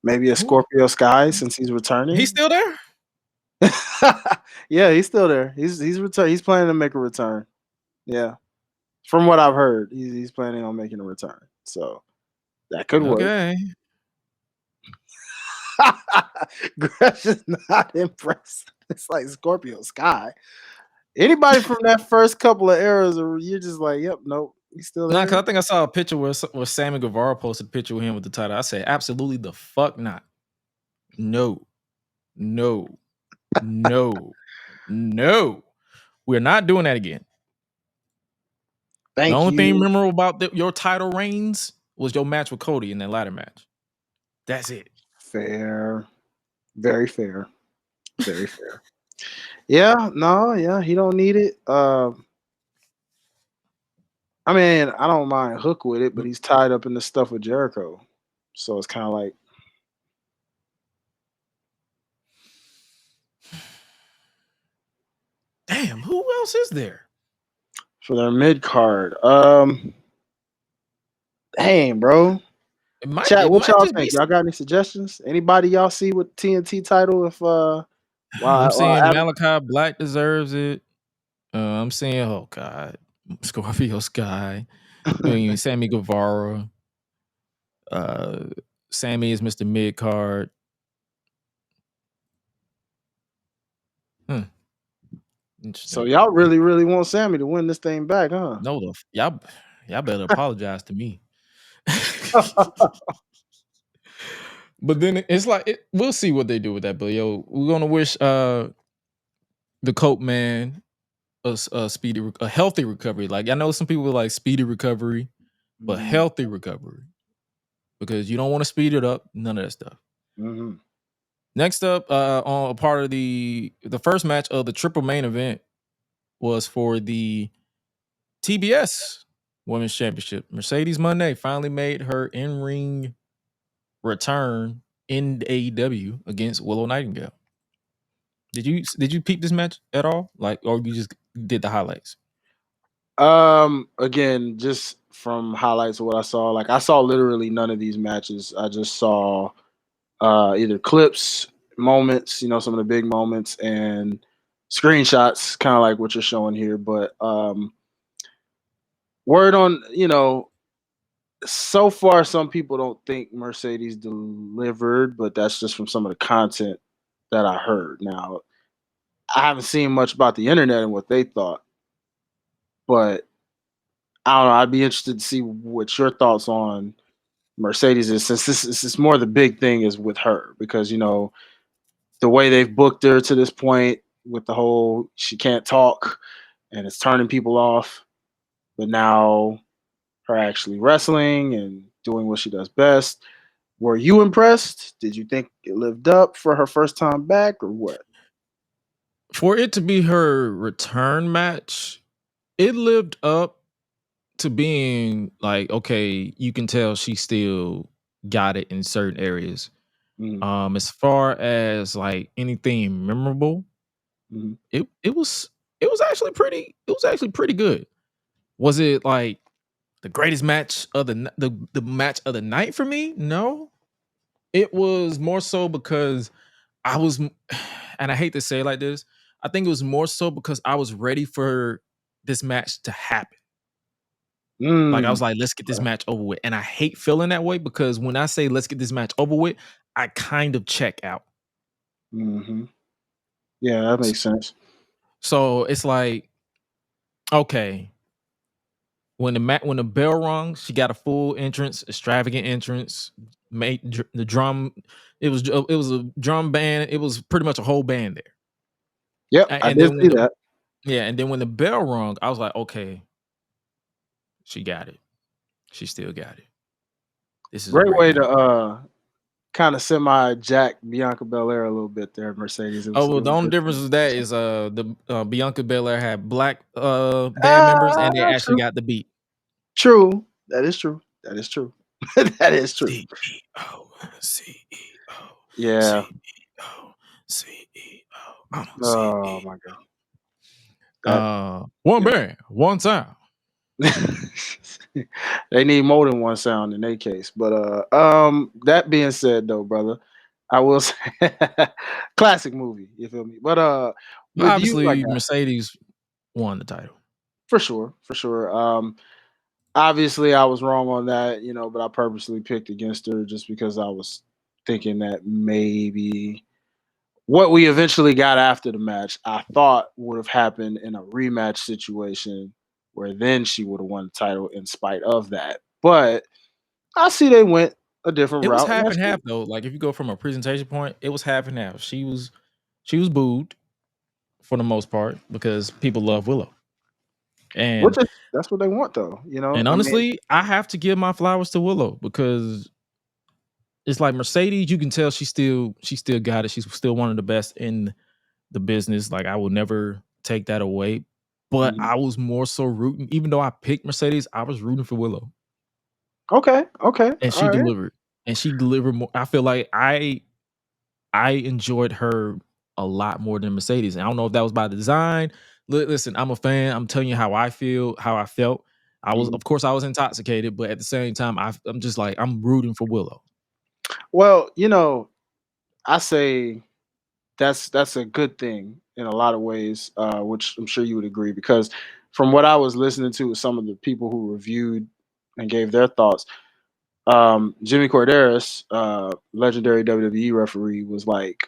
maybe a Who? Scorpio Sky since he's He's returning. still there? Yeah, he's still there. He's return. He's planning to make a return. Yeah, from what I've heard, he's planning on making a return. So that could work. Okay. Gresh is not impressed. It's like Scorpio Sky. Anybody from that first couple of eras, you're just like, yep, nope, he's still Nah, there. because I think I saw a picture where Sammy Guevara posted a picture with him with the title. I said, absolutely the fuck not. No, no, no, no. We're not doing that again. The Thank only thing you. memorable about your title reigns was your match with Cody in that ladder match. That's it. Fair, very fair, very fair. Yeah, no, yeah, he don't need it. I mean, I don't mind Hook with it, but he's tied up in the stuff with Jericho, so it's kind of like Damn, who else is there? for their mid card. Dang, bro. Chat, It what might y'all just be. think? Y'all got any suggestions? Anybody y'all see with TNT title? If I'm while seeing Adam, Malachi Black deserves it. I'm seeing, oh God, Scorpio Sky. I mean, Sammy Guevara. Uh, Sammy is Mr. Mid Card. Interesting. So y'all really, really want Sammy to win this thing back, huh? No, y'all better apologize to me. But then it's like we'll see what they do with that. But yo, we're gonna wish the Cope man a a healthy recovery. Like I know some people like speedy recovery, but healthy recovery because you don't want to speed it up. None of that stuff. Mm-hmm. Next up, on a part of the first match of the triple main event was for the TBS Women's Championship. Mercedes Moné finally made her in-ring return in AEW against Willow Nightingale. Did you peep this match at all? Like, or you just did the highlights? Again, just from highlights of what I saw, like I saw literally none of these matches. I just saw either clips, moments, some of the big moments, and screenshots, kind of like what you're showing here. But word on, so far, some people don't think Mercedes delivered, but that's just from some of the content that I heard. Now, I haven't seen much about the internet and what they thought, but I don't know. I'd be interested to see what your thoughts on Mercedes is, since this is more the big thing is with her, because the way they've booked her to this point with the whole she can't talk and it's turning people off, but now her actually wrestling and doing what she does best. Were you impressed? Did you think it lived up for her first time back, or what? For it to be her return match, it lived up to being like, okay, you can tell she still got it in certain areas. Mm-hmm. As far as like anything memorable, Mm-hmm. it was actually pretty good. Was it like the greatest match of the match of the night for me? No. It was more so because I was, and I hate to say it like this, I think it was more so because I was ready for this match to happen. Like I Mm. was like, let's get this match over with. And I hate feeling that way because when I say let's get this match over with, I kind of check out. Mm-hmm. Yeah, that makes sense. So it's like, okay, when the bell rung, she got a full entrance, extravagant entrance. Made the drum. It was a drum band. It was pretty much a whole band there. Yep, I And did then see that. and then when the bell rung, I was like, okay, she got it. She still got it. This is a Great great way match. to kind of semi jack Bianca Belair a little bit there, Mercedes. It Oh was well, it the was only good. difference with that is the Bianca Belair had black band members and they actually True. got the beat. True. That is true. That is true. That is true. CEO, CEO, Yeah. CEO, CEO. I'm a Oh CEO. my god. That One yeah. band, one sound. They need more than one sound in their case. But that being said though, brother, I will say classic movie, you feel me? But But with you like obviously, that, Mercedes won the title. for sure, for sure. Obviously I was wrong on that, but I purposely picked against her just because I was thinking that maybe what we eventually got after the match, I thought would have happened in a rematch situation where then she would have won the title in spite of that. But I see they went a different It was route, and half that's and half cool. though. Like if you go from a presentation point, it was half and half. She was booed for the most part because people love Willow. Which And is that's what they want, though. I mean, honestly, I have to give my flowers to Willow because it's like Mercedes, you can tell she still got it. She's still one of the best in the business. Like I will never take that away. But mhm. I was more so rooting, even though I picked Mercedes, I was rooting for Willow. Okay, okay, And all she right. delivered. And she delivered more. I feel like I enjoyed her a lot more than Mercedes. And I don't know if that was by design. Listen, I'm a fan. I'm telling you how I feel, how I felt. Mhm. Of course, I was intoxicated, but at the same time, I'm just like, I'm rooting for Willow. Well, I say that's a good thing in a lot of ways, which I'm sure you would agree, because from what I was listening to with some of the people who reviewed and gave their thoughts, Jimmy Corderas, legendary WWE referee, was like,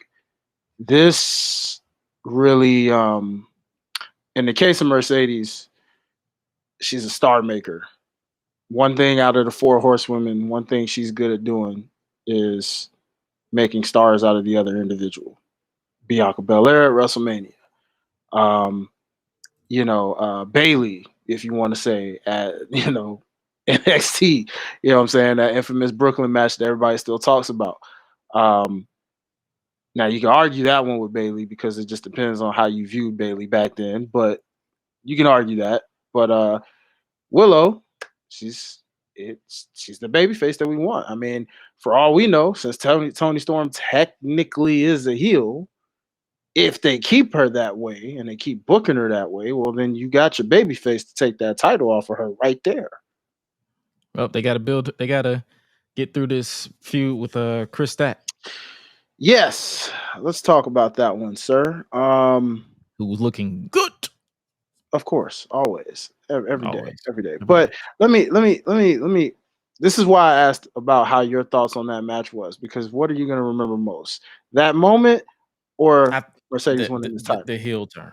this really, in the case of Mercedes, she's a star maker. One thing out of the four horsewomen, one thing she's good at doing is making stars out of the other individual. Bianca Belair at WrestleMania. Um, Bailey, if you want to say at NXT. You know what I'm saying? That infamous Brooklyn match that everybody still talks about. Um, Now you can argue that one with Bailey because it just depends on how you viewed Bailey back then, but you can argue that. But Willow, she's she's the baby face that we want. I mean, for all we know, since Tony Storm technically is a heel, if they keep her that way and they keep booking her that way, well, then you got your baby face to take that title off of her right there. Well, they got to build. They got to get through this feud with Chris Stat, Yes, let's talk about that one, sir. who was looking good Of course, always, every day, always. every day. Every But day. let me. This is why I asked about how your thoughts on that match was, because what are you going to remember most? That moment or I, Mercedes winning this title? the heel turn,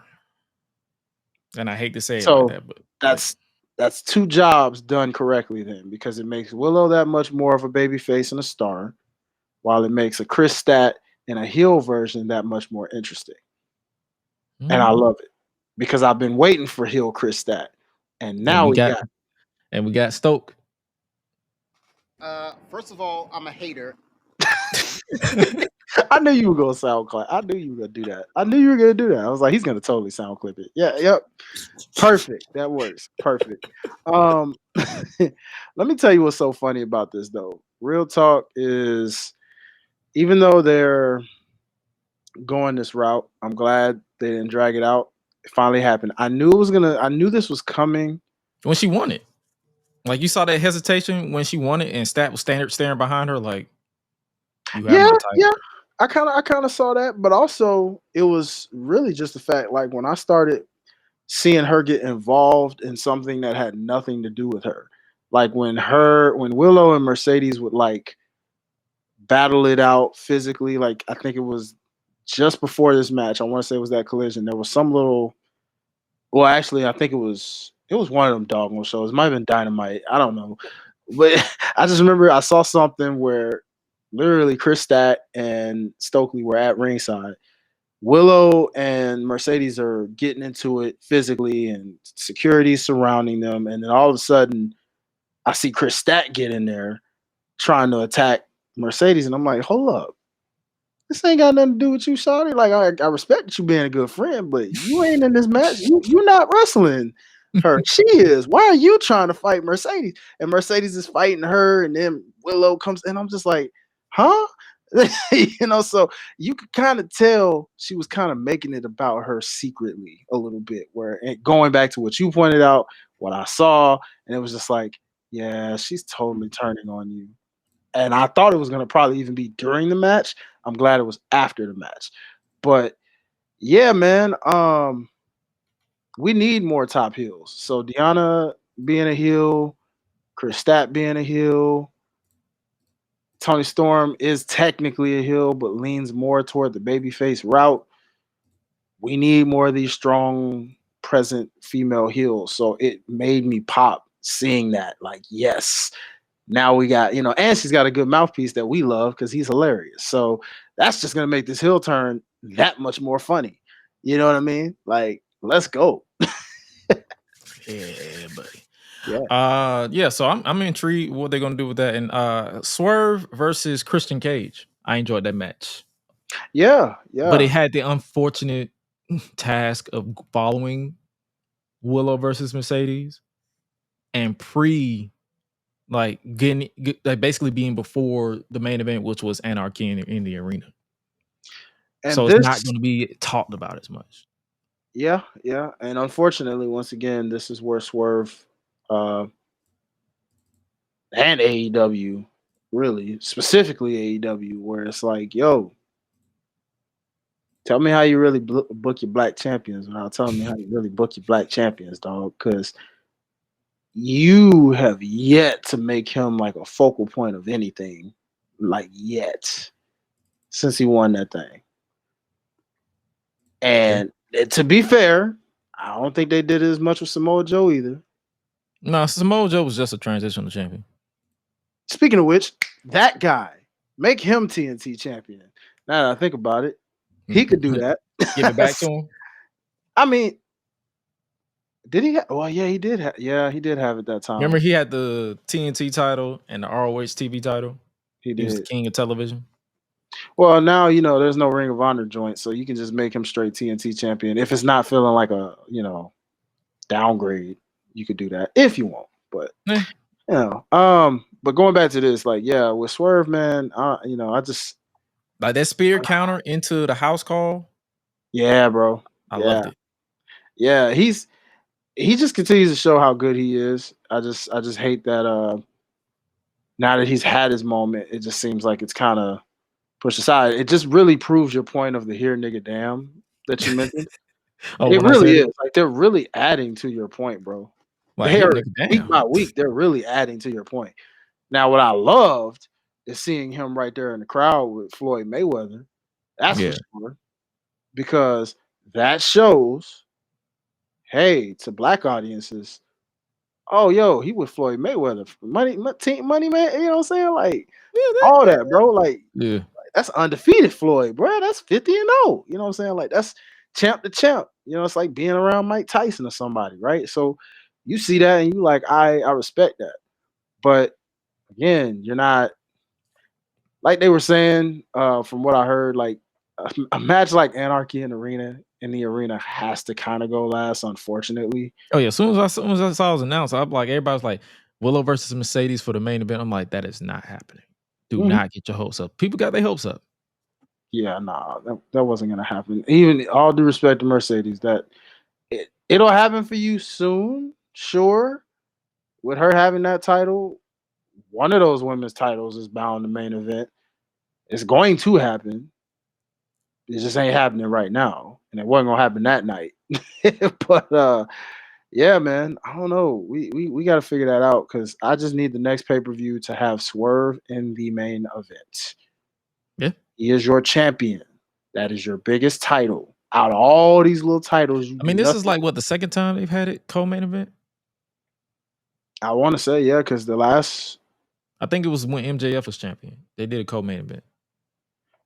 and I hate to say it like So that, but yeah. that's two jobs done correctly then, because it makes Willow that much more of a baby face and a star, while it makes a Chris Stat and a heel version that much more interesting. And I love it because I've been waiting for heel Chris Stat, and And now we we got got. and we got Stoke. First of all, I'm a hater. I knew you were gonna sound clip. I knew you were gonna do that. I knew you were gonna do that. I was like, he's gonna totally sound clip it. Yeah, yep. Perfect. That works. Perfect. Um Let me tell you what's so funny about this though. Real talk is, even though they're going this route, I'm glad they didn't drag it out. It finally happened. I knew this was coming. When she won it, like you saw that hesitation when she won it, and Stat was staring behind her, like, "You have Yeah, my title." yeah. I kind of saw that, but also it was really just the fact, like, when I started seeing her get involved in something that had nothing to do with her. Like when Willow and Mercedes would like battle it out physically, like I think it was just before this match. I want to say it was that collision. There was some little, well, actually, I think it was one of them dogma shows. It might have been Dynamite. I don't know. But I just remember I saw something where literally Chris Stat and Stokely were at ringside. Willow and Mercedes are getting into it physically, and security surrounding them. And then all of a sudden, I see Chris Stat get in there trying to attack Mercedes, and I'm like, hold up, this ain't got nothing to do with you, shawty. Like, I respect you being a good friend, but you ain't in this match. You're not wrestling her. She is. Why are you trying to fight Mercedes? And Mercedes is fighting her, and then Willow comes in. I'm just like, huh? So you could kind of tell she was kind of making it about her secretly a little bit. Where, and going back to what you pointed out, what I saw, and it was just like, yeah, she's totally turning on you. And I thought it was gonna probably even be during the match. I'm glad it was after the match. But yeah, man, we need more top heels. So Deanna being a heel, Chris Stat being a heel, Tony Storm is technically a heel, but leans more toward the babyface route. We need more of these strong, present female heels. So it made me pop seeing that. Like, yes, now we got, and she's got a good mouthpiece that we love because he's hilarious. So that's just gonna make this heel turn that much more funny. You know what I mean? Like, let's go. Yeah, buddy. Yeah. Yeah. So I'm intrigued what they're gonna do with that. And Swerve versus Christian Cage. I enjoyed that match, Yeah. but it Yeah. had the unfortunate task of following Willow versus Mercedes and like like basically being before the main event, which was Anarchy in the Arena. And So it's not this, going to be talked about as much. yeah, yeah. And unfortunately, once again, this is where Swerve uh and AEW, really, specifically AEW, where it's like, yo, tell me how you really book your black champions without telling me how you really book your black champions, dog. Because you have yet to make him like a focal point of anything, like, yet, since he won that thing. And to be fair, I don't think they did as much with Samoa Joe either. No, Samoa Joe was just a transitional champion. Speaking of which, that guy, make him TNT champion. Now that I think about it, he could do that. Give it back to him. I mean, did he? Well, yeah, he did. He did have it that time. Remember, he had the TNT title and the ROH TV title. He was the did. king of television. Well, now there's no Ring of Honor joint, so you can just make him straight TNT champion. If it's not feeling like a downgrade, you could do that if you want. But but going back to this, like, yeah, with Swerve, man, I just like that spear counter into the house call. Yeah, bro. I loved it. Yeah, he just continues to show how good he is. I just hate that now that he's had his moment, it just seems like it's kind of pushed aside. It just really proves your point of the here nigga damn that you mentioned. It really is. Like, they're really adding to your point, bro. Like, They are week by week, they're really adding to your point. Now, what I loved is seeing him right there in the crowd with Floyd Mayweather. That's for sure. Because that shows, hey, to black audiences, oh, yo, he with Floyd Mayweather. Money man, you know what I'm saying? Like, all that, bro. Like, that's undefeated Floyd, bro. That's 50-0. You know what I'm saying? Like, that's champ to champ. It's like being around Mike Tyson or somebody, right? So you see that and you like, I respect that. But again, you're not, like they were saying, from what I heard, like a match like Anarchy in the arena has to kind of go last, unfortunately. Oh yeah, as soon as I saw it was announced, I'm like, everybody's like, Willow versus Mercedes for the main event. I'm like, that is not happening. Do not get your hopes up. People got their hopes up. Yeah, nah, that wasn't gonna happen. Even all due respect to Mercedes, that it'll happen for you soon, sure. With her having that title, one of those women's titles is bound to main event. It's going to happen. It just ain't happening right now, and it wasn't gonna happen that night. But yeah, man, I don't know. We got to figure that out because I just need the next pay-per-view to have Swerve in the main event. Yeah, he is your champion. That is your biggest title out of all these little titles. I mean, this is like what, the second time they've had it co-main event. I want to say, yeah, because I think it was when MJF was champion. They did a co-main event.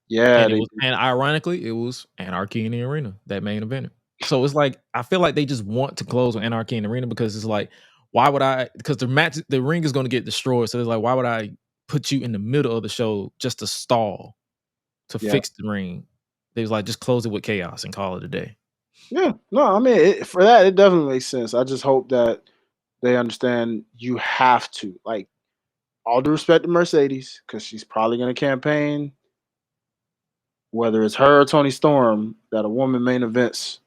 Yeah, and ironically, it was Anarchy in the Arena, that main event. So it's like, I feel like they just want to close on Anarchy in the Arena because it's like, why would I? Because the ring is going to get destroyed. So it's like, why would I put you in the middle of the show just to stall, to fix the ring? They was like, just close it with chaos and call it a day. Yeah, no, I mean, for that, it definitely makes sense. I just hope that they understand you have to, like, all due respect to Mercedes, because she's probably going to campaign, whether it's her or Tony Storm, that a woman main events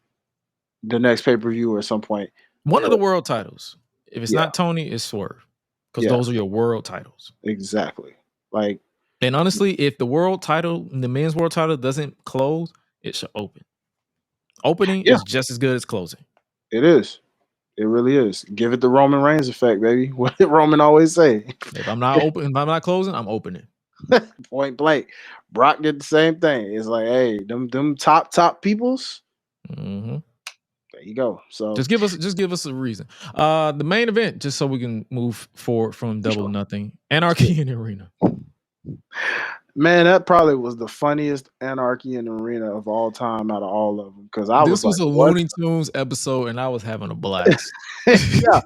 the next pay-per-view or at some point. One of the world titles. If it's not Tony, it's Swerve. Because those are your world titles. Exactly. Like, and honestly, if the world title, the men's world title doesn't close, it should open. Opening is just as good as closing. It is. It really is. Give it the Roman Reigns effect, baby. What did Roman always say? If I'm not closing, I'm opening. Point blank. Brock did the same thing. It's like, hey, them top peoples. Mm-hmm. There you go. So just give us a reason. The main event, just so we can move forward from Double or Nothing. Anarchy in the Arena. Man, that probably was the funniest Anarchy in the Arena of all time out of all of them. Because this was like, a Looney Tunes episode, and I was having a blast. Yeah,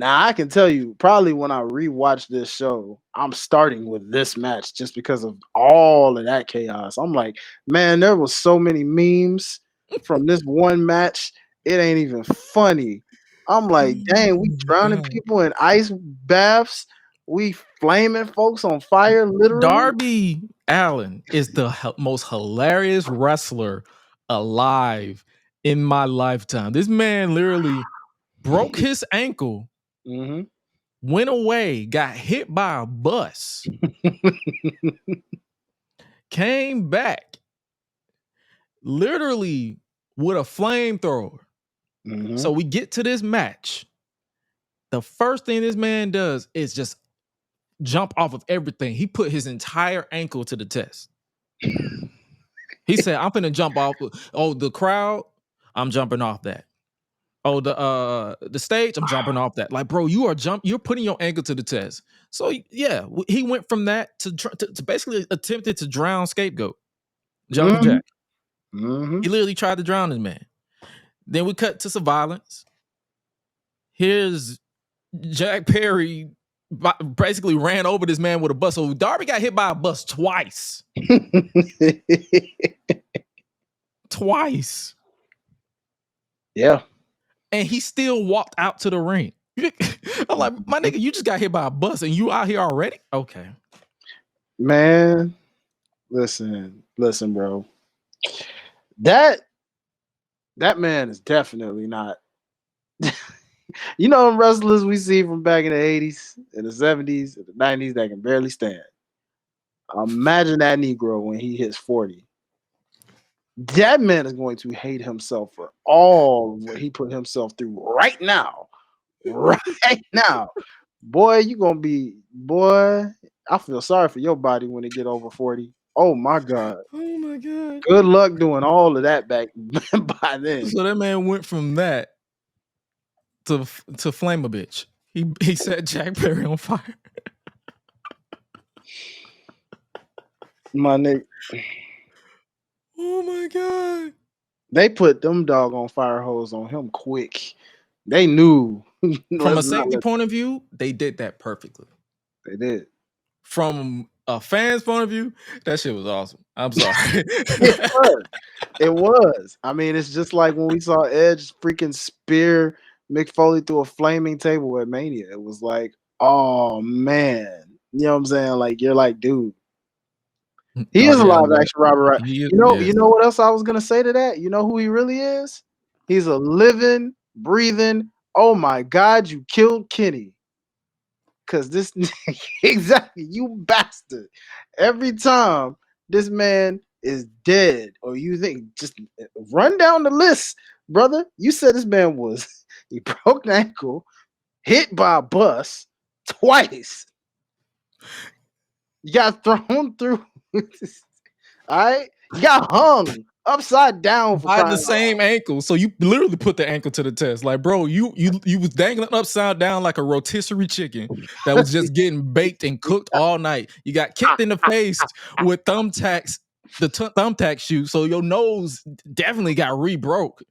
I can tell you, probably when I rewatch this show, I'm starting with this match just because of all of that chaos. I'm like, man, there was so many memes from this one match. It ain't even funny. I'm like, dang, we drowning people in ice baths. We flaming folks on fire, literally. Darby Allin is the most hilarious wrestler alive in my lifetime. This man literally broke his ankle, went away, got hit by a bus, came back literally with a flamethrower. So we get to this match. The first thing this man does is just jump off of everything. He put his entire ankle to the test. He said, "I'm finna jump off. Oh, the crowd, I'm jumping off that. Oh, the stage, I'm jumping off that. Like, bro, you're putting your ankle to the test. So yeah, he went from that to basically attempted to drown Scapegoat, Jumping Jack. He literally tried to drown this man. Then we cut to some violence. Here's Jack Perry basically ran over this man with a bus. So Darby got hit by a bus twice. Twice. Yeah. And he still walked out to the ring. I'm like, my nigga, you just got hit by a bus and you out here already? Okay. Man, listen, bro. That man is definitely not. You know them wrestlers we see from back in the 80s, in the 70s, in the 90s that can barely stand. Imagine that Negro when he hits 40. That man is going to hate himself for all what he put himself through right now. Right now. Boy, you gonna be, boy, I feel sorry for your body when it get over 40. Oh my God. Oh my God. Good luck doing all of that back by then. So that man went from that to flame a bitch. He set Jack Perry on fire. My nigga. Oh my God. They put them doggone fire hose on him quick. They knew. From a safety point of view, they did that perfectly. They did. From a fan's point of view, that shit was awesome. I'm sorry. It was. I mean, it's just like when we saw Edge freaking spear Mick Foley through a flaming table at Mania. It was like, oh man. You know what I'm saying? Like, you're like, dude. He is a live action Robert Wright. You know what else I was gonna say to that? You know who he really is? He's a living, breathing, oh my God, you killed Kenny. Cause this exactly, you bastard. Every time this man is dead, or you think, just run down the list, brother. You said this man he broke an ankle, hit by a bus twice. You got thrown through. All right, you got hung upside down by the same ankle. So you literally put the ankle to the test. Like, bro, you was dangling upside down like a rotisserie chicken that was just getting baked and cooked all night. You got kicked in the face with thumbtacks, the thumbtack shoe. So your nose definitely got re-broke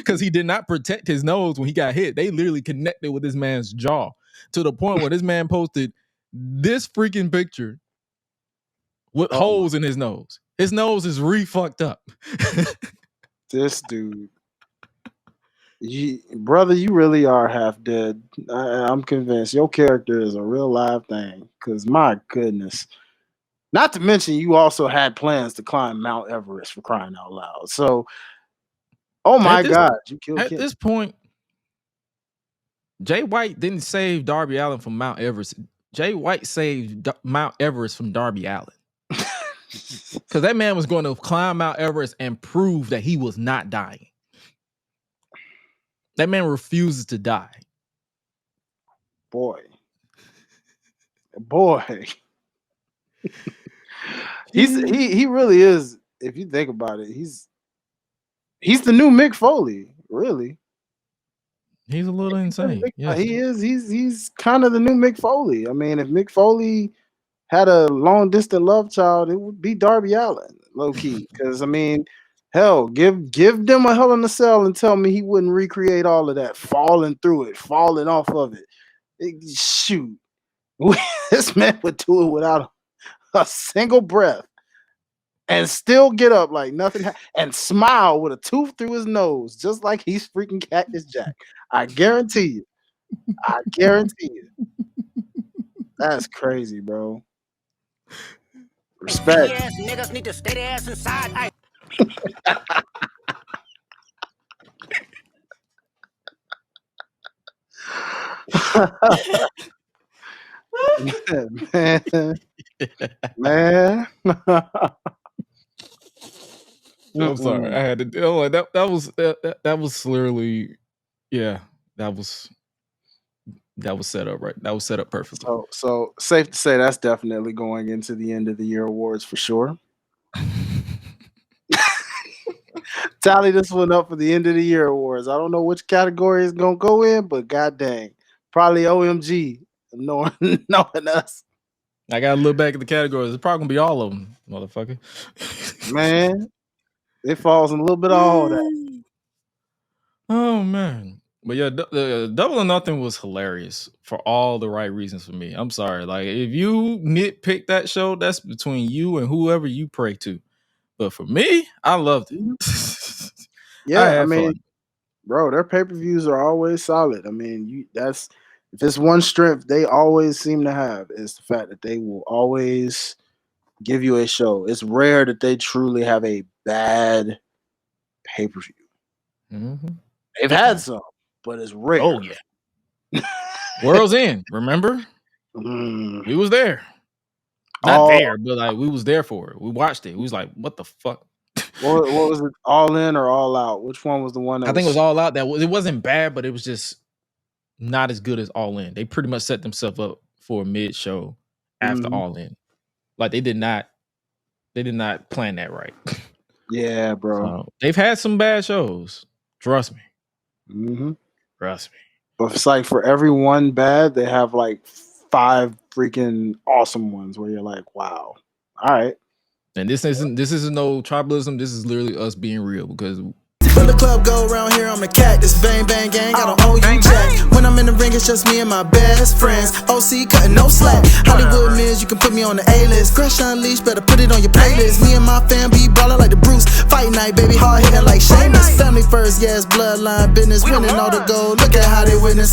because he did not protect his nose when he got hit. They literally connected with this man's jaw to the point where this man posted this freaking picture with holes in his nose. His nose is re-fucked up. This dude. Brother, you really are half dead. I'm convinced your character is a real live thing. Because my goodness. Not to mention you also had plans to climb Mount Everest, for crying out loud. So, oh my God, you killed At this point, Jay White didn't save Darby Allin from Mount Everest. Jay White saved Mount Everest from Darby Allin. Because that man was going to climb Mount Everest and prove that he was not dying. That man refuses to die. Boy. He really is. If you think about it, he's the new Mick Foley, really. He's a little insane. Yes. He is. He's kind of the new Mick Foley. I mean, if Mick Foley had a long distance love child, it would be Darby Allin, low key. Because I mean, hell, give them a Hell in a Cell and tell me he wouldn't recreate all of that, falling through it, falling off of it. Shoot, this man would do it without a single breath and still get up like nothing and smile with a tooth through his nose, just like he's freaking Cactus Jack. I guarantee you. That's crazy, bro. Respect. Niggas need to stay their ass inside. Man. I'm sorry. I had to do that. That was literally, yeah. That was set up right. That was set up perfectly. So safe to say that's definitely going into the end of the year awards for sure. Tally this one up for the end of the year awards. I don't know which category it's gonna go in, but god dang, probably OMG. Knowing us, I gotta look back at the categories. It's probably gonna be all of them, motherfucker. man. It falls in a little bit of all that. Oh man, but yeah, the Double or Nothing was hilarious for all the right reasons for me. I'm sorry, like if you nitpick that show, that's between you and whoever you pray to. But for me, I loved it. Yeah, I mean, fun. bro, their pay-per-views are always solid. I mean, if it's one strength they always seem to have is the fact that they will always give you a show. It's rare that they truly have a bad pay-per-view. Mm-hmm. They've had some, but it's rare. Oh yeah. World's End, remember? We was there. Not there, but like we was there for it. We watched it. We was like, what the fuck? What was it? All In or All Out? Which one was the one that I think it was All Out. It wasn't bad, but it was just not as good as All In. They pretty much set themselves up for a mid show after All In. Like they did not plan that right. Yeah, bro. So, they've had some bad shows. Trust me. Trust me. But it's like for every one bad, they have like 5 freaking awesome ones where you're like, wow. All right. And this isn't no tribalism. This is literally us being real because when the club go around here, I'm a cactus. Bang, bang, gang, I don't owe you jack. When I'm in the ring, it's just me and my best friends. OC cutting no slack. Hollywood Mills, you can put me on the A-list. Gresh Unleashed, better put it on your playlist. Me and my fam be ballin' like the Bruce. Fight night, baby, hard hitting like Sheamus. Family first, yes, bloodline business. Winning all the gold, look at how they witness.